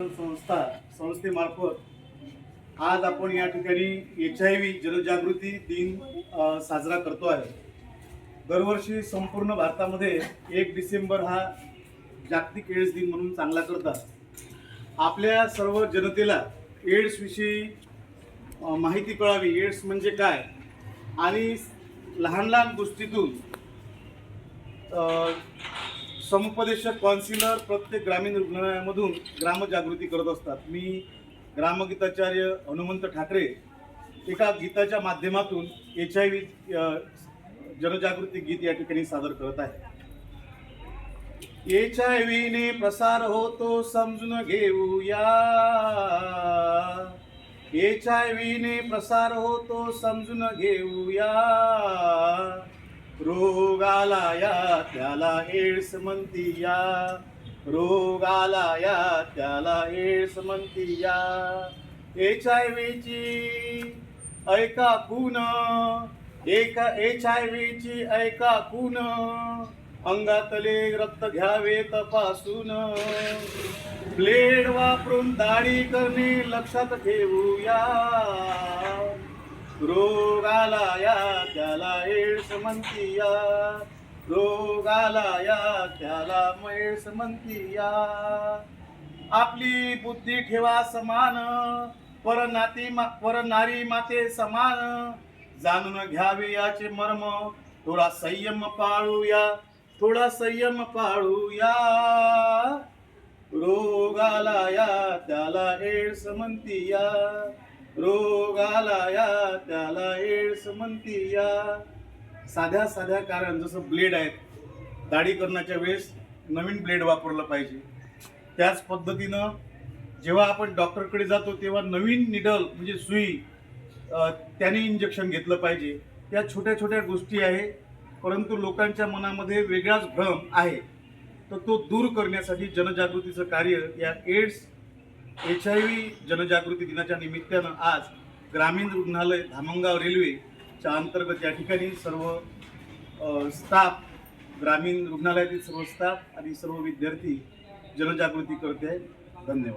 संस्थेमार्फत आज आपण या ठिकाणी HIV जनजागृती दिन साजरा करतो आहे। दरवर्षी संपूर्ण भारतामध्ये 1 डिसेंबर हा जागतिक एड्स दिन म्हणून चांगला करतात। आपल्या सर्व जनतेला एड्स विषयी माहिती कळावी, एड्स म्हणजे काय, आणि लहान लहान गोष्टीतून समुपदेशक काउन्सिलर प्रत्येक ग्रामीण रुग्णालयामधून ग्रामजागृती करत असतात। मी ग्रामगीताचार्य हनुमंत ठाकरे एका गीताच्या माध्यमातून HIV जनजागृती गीत या ठिकाणी सादर करत आहे। HIV ने प्रसार होतो समजून घेऊया, HIV ने प्रसार होतो समजून घेऊया, रोग आला या त्याला एड्स म्हणतीया, रोग आला या त्याला एड्स म्हणतीया। HIV ची ऐका खून, HIV ची ऐका खून, अंगातले रक्त घ्यावे तपासून, ब्लेड वापरून दाढी करणे लक्षात ठेवूया, रोग आला या त्याला एड्स म्हणतीया, रोग आला या त्याला एड्स म्हणतीया। आपली बुद्धी ठेवा समान, पर नारी माते समान, जाणून घ्यावे याचे मर्म, थोडा संयम पाळूया, थोडा संयम पाळूया, रोग आला या त्याला एड्स म्हणतीया, रोग आला या त्याला एड्स म्हणतीया। साध्या साध्या कारण जसं ब्लेड आहेत, दाढी करण्याच्या वेळेस नवीन ब्लेड वापरलं पाहिजे। त्याच पद्धतीनं जेव्हा आपण डॉक्टरकडे जातो तेव्हा नवीन निडल म्हणजे सुई त्याने इंजेक्शन घेतलं पाहिजे। या छोट्या छोट्या गोष्टी आहे, परंतु लोकांच्या मनामध्ये वेगळाच भ्रम आहे, तर तो दूर करण्यासाठी जनजागृतीचं कार्य या एड्स HIV जनजागृती दिनाच्या निमित्तानं आज ग्रामीण रुग्णालय धामणगाव रेल्वेच्या अंतर्गत या ठिकाणी सर्व स्टाफ, ग्रामीण रुग्णालयातील सर्व स्टाफ आणि सर्व विद्यार्थी जनजागृती करते आहेत। धन्यवाद।